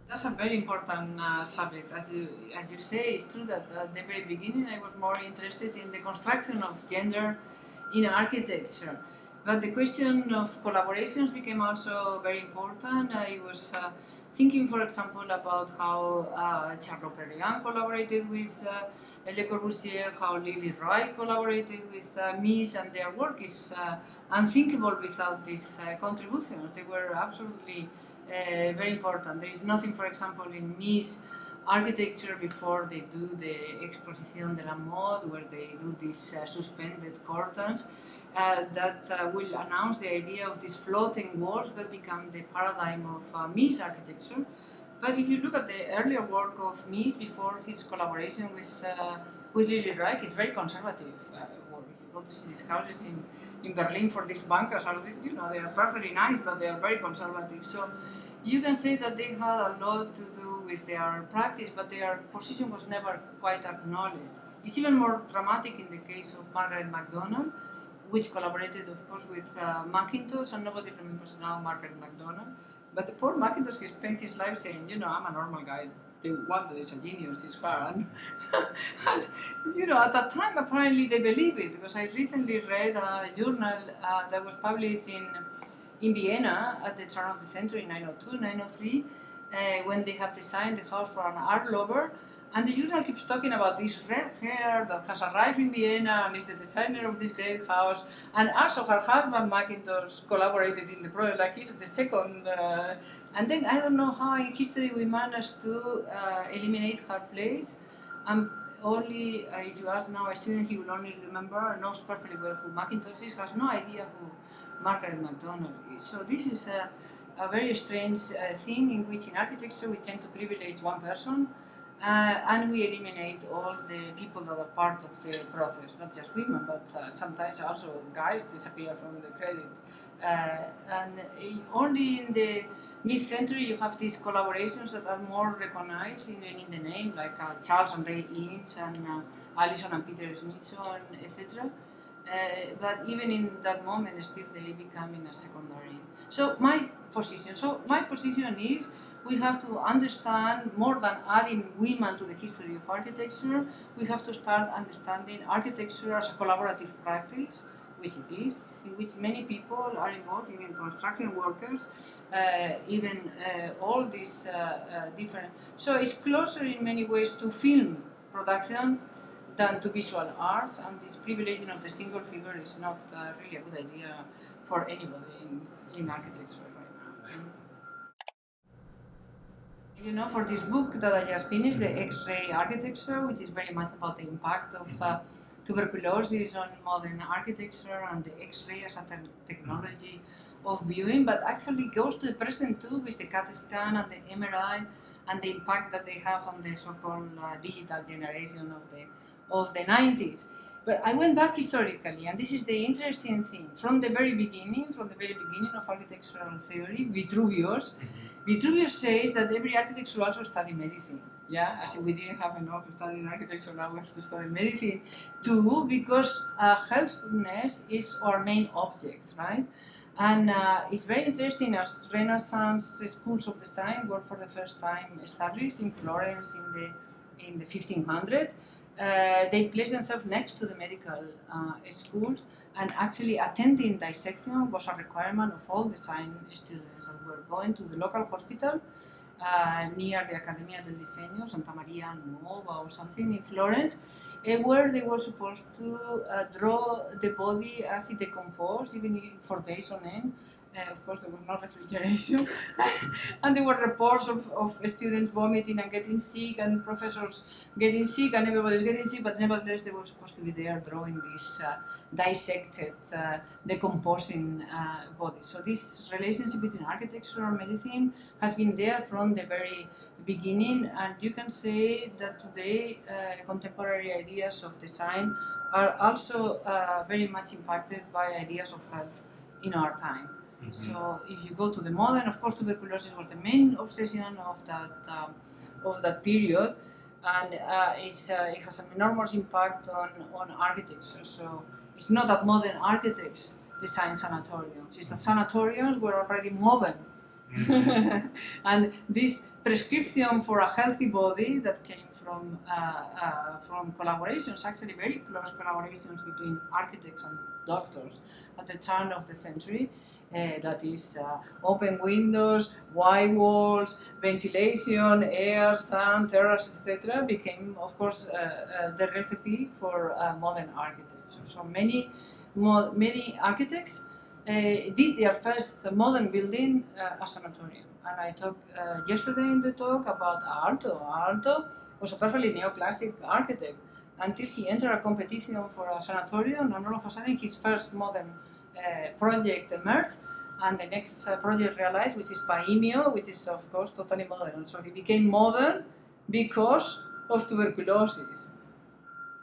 That's a very important subject. As you say, it's true that at the very beginning I was more interested in the construction of gender in architecture. But the question of collaborations became also very important. I was thinking, for example, about how Charles Perriand collaborated with Le Corbusier, how Lily Wright collaborated with Mies, and their work is unthinkable without these contributions. They were absolutely very important. There is nothing, for example, in Mies architecture before they do the Exposition de la Mode, where they do these suspended curtains that will announce the idea of these floating walls that become the paradigm of Mies architecture. But if you look at the earlier work of Mies before his collaboration with Lily Reich, it's very conservative work. You go to see these houses in Berlin for these bunkers, they are perfectly nice, but they are very conservative. So you can say that they had a lot to do with their practice, but their position was never quite acknowledged. It's even more dramatic in the case of Margaret MacDonald, which collaborated, of course, with Macintosh, and nobody remembers now Margaret MacDonald. But the poor Macintosh, he spent his life saying, I'm a normal guy. The one that is a genius is her. And at that time, apparently they believe it, because I recently read a journal that was published in Vienna at the turn of the century, 902, 903, when they have designed the house for an art lover. And the journal keeps talking about this red hair that has arrived in Vienna and is the designer of this great house. And also her husband, Macintosh, collaborated in the project, like he's the second. And then I don't know how in history we managed to eliminate her place. Only, if you ask now a student, he will only remember, knows perfectly well who Macintosh is, has no idea who Margaret MacDonald is. So this is a very strange thing in which in architecture we tend to privilege one person. And we eliminate all the people that are part of the process, not just women, but sometimes also guys disappear from the credit. And only in the mid-century you have these collaborations that are more recognized in the name, like Charles and Ray Eames and Alison and Peter Smithson, etc. But even in that moment, still they become in a secondary. So my position is, we have to understand, more than adding women to the history of architecture, we have to start understanding architecture as a collaborative practice, which it is, in which many people are involved, even construction workers, even all these different. So it's closer in many ways to film production than to visual arts, and this privileging of the single figure is not really a good idea for anybody in architecture right now. For this book that I just finished, the X-ray architecture, which is very much about the impact of tuberculosis on modern architecture and the X-ray as a technology of viewing, but actually goes to the present too, with the CAT scan and the MRI and the impact that they have on the so-called digital generation of the 90s. But I went back historically, and this is the interesting thing. From the very beginning of architectural theory, Vitruvius says that every architect should also study medicine. Yeah, as if we didn't have enough studying architecture, now we have to study medicine too, because healthfulness is our main object, right? And it's very interesting, as Renaissance schools of design were for the first time established in Florence in the 1500s. They placed themselves next to the medical schools, and actually attending dissection was a requirement of all design students that were going to the local hospital near the Accademia del Disegno, Santa Maria Nuova or something in Florence, where they were supposed to draw the body as it decomposed, even for days on end. Of course, there was no refrigeration, and there were reports of students vomiting and getting sick, and professors getting sick, and everybody's getting sick, but nevertheless they were supposed to be there drawing these dissected, decomposing bodies. So this relationship between architecture and medicine has been there from the very beginning, and you can say that today contemporary ideas of design are also very much impacted by ideas of health in our time. Mm-hmm. So if you go to the modern, of course, tuberculosis was the main obsession of that period, and it has an enormous impact on architecture. So it's not that modern architects design sanatoriums; it's that sanatoriums were already modern And this prescription for a healthy body that came from collaborations, actually very close collaborations between architects and doctors at the turn of the century. That is open windows, wide walls, ventilation, air, sun, terraces, etc. became, of course, the recipe for modern architecture. So many architects did their first modern building a sanatorium. And I talked yesterday in the talk about Aalto. Aalto was a perfectly neoclassic architect until he entered a competition for a sanatorium, and all of a sudden his first modern project emerged, and the next project realized, which is Paimio, which is of course totally modern. So he became modern because of tuberculosis,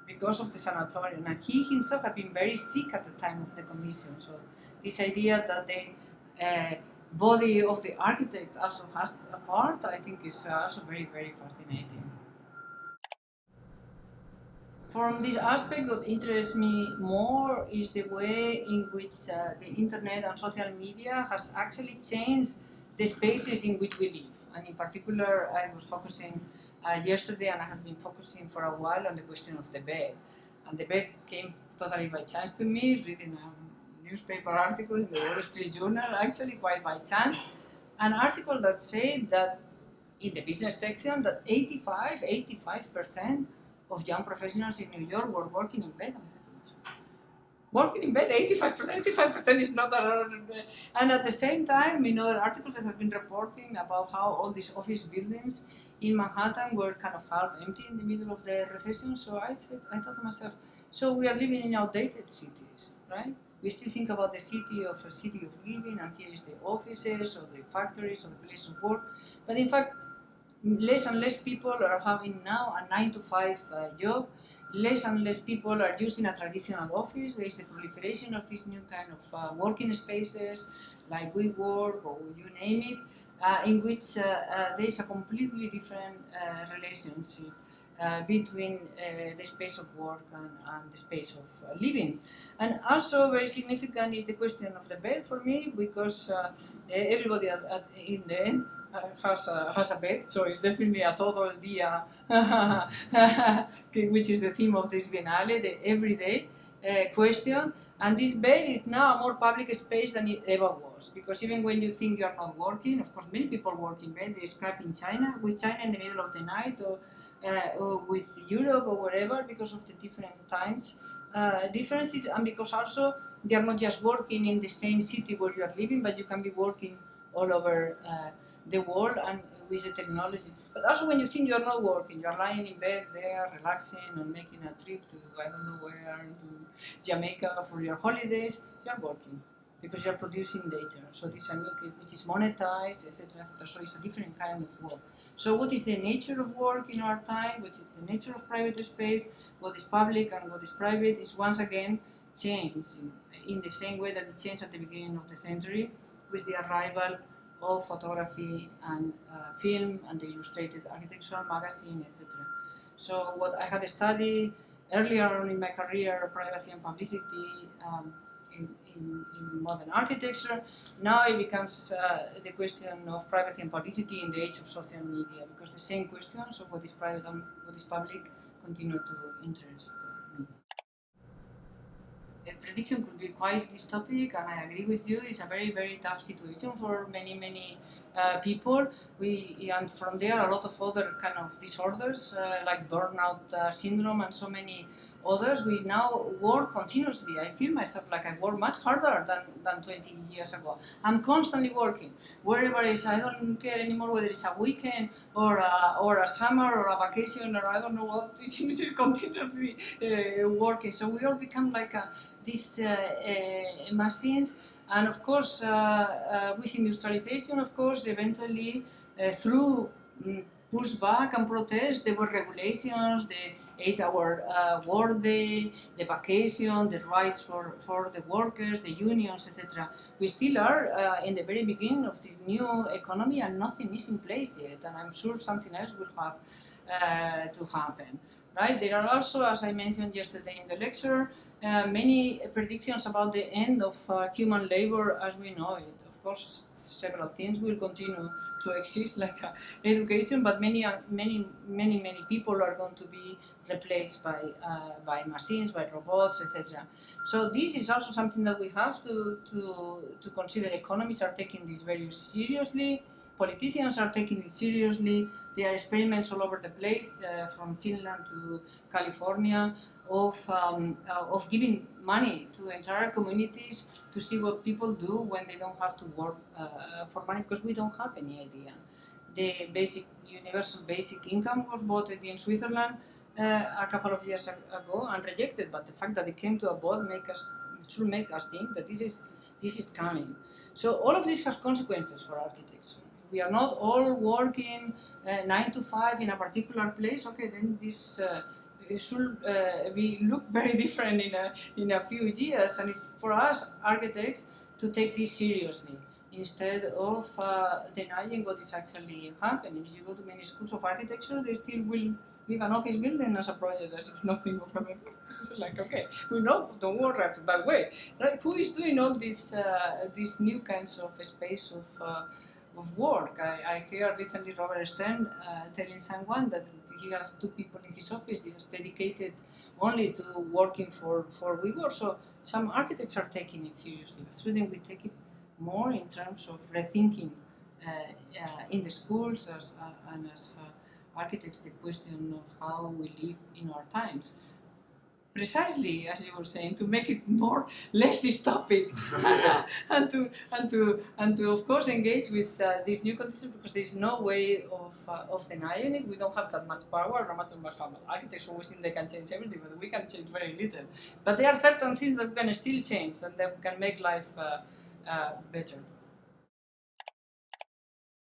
because of the sanatorium, and he himself had been very sick at the time of the commission. So this idea that the body of the architect also has a part, I think, is also very, very fascinating. From this aspect, what interests me more is the way in which the internet and social media has actually changed the spaces in which we live. And in particular, I was focusing yesterday, and I have been focusing for a while on the question of the bed. And the bed came totally by chance to me, reading a newspaper article in the Wall Street Journal, actually quite by chance. An article that said that in the business section that 85% of young professionals in New York were working in bed. Working in bed, 85% is not a lot. And at the same time, there are articles that have been reporting about how all these office buildings in Manhattan were kind of half empty in the middle of the recession. So I thought to myself, so we are living in outdated cities, right? We still think about the city of a city of living, and here is the offices or the factories or the places of work. But in fact, less and less people are having now a 9-to-5 job. Less and less people are using a traditional office. There is the proliferation of these new kind of working spaces, like WeWork or you name it, in which there is a completely different relationship between the space of work and the space of living. And also very significant is the question of the bed for me, because everybody in the end has a bed, so it's definitely a total dia, which is the theme of this Biennale, the everyday question. And this bed is now a more public space than it ever was, because even when you think you are not working, of course many people work in bed. They Skype in China, with China in the middle of the night, or with Europe or wherever, because of the different times differences, and because also they are not just working in the same city where you are living, but you can be working all over the world and with the technology. But also when you think you're not working, you're lying in bed there, relaxing and making a trip to I don't know where, to Jamaica for your holidays, you're working because you're producing data. So this is a new, which is monetized, etc., etc. So it's a different kind of work. So what is the nature of work in our time? What is the nature of private space? What is public and what is private is once again changed in the same way that it changed at the beginning of the century with the arrival of photography and film and the illustrated architectural magazine, etc. So what I had studied earlier on in my career, privacy and publicity in modern architecture, now it becomes the question of privacy and publicity in the age of social media, because the same questions of what is private and what is public continue to interest me. The prediction could be quite dystopic, and I agree with you. It's a very, very tough situation for many people. And from there, a lot of other kind of disorders like burnout syndrome and so many others. We now work continuously. I feel myself like I work much harder than 20 years ago. I'm constantly working. Wherever it is, I don't care anymore whether it's a weekend or a summer or a vacation or I don't know what. It's continuously working. So we all become like these machines. And of course, with industrialization, of course, eventually through pushback and protest, there were regulations, the 8-hour workday, the vacation, the rights for the workers, the unions, etc. We still are in the very beginning of this new economy, and nothing is in place yet. And I'm sure something else will have to happen. Right? There are also, as I mentioned yesterday in the lecture, many predictions about the end of human labor as we know it. Of course, several things will continue to exist, like education, but many people are going to be replaced by machines, by robots, etc. So this is also something that we have to consider. Economists are taking this very seriously. Politicians are taking it seriously. There are experiments all over the place, from Finland to California, of giving money to entire communities to see what people do when they don't have to work for money, because we don't have any idea. The universal basic income was voted in Switzerland a couple of years ago and rejected, but the fact that it came to a vote should make us think that this is coming. So all of this has consequences for architects. We are not all working 9 to 5 in a particular place. Okay, then this should look very different in a few years, and it's for us architects to take this seriously instead of denying what is actually happening. If you go to many schools of architecture, they still will give an office building as a project as if nothing will happen. It's like, okay, we know, don't work that way. Right? Who is doing all these new kinds of space of work? I heard recently Robert Stern telling someone that he has 2 people in his office. He is dedicated only to working for WeWork. So some architects are taking it seriously. Shouldn't we take it more in terms of rethinking in the schools and as architects the question of how we live in our times? Precisely as you were saying, to make it less dystopic, and to of course engage with these new conditions, because there is no way of denying it. We don't have that much power, no matter how much architects always think they can change everything, but we can change very little. But there are certain things that we can still change and that can make life better.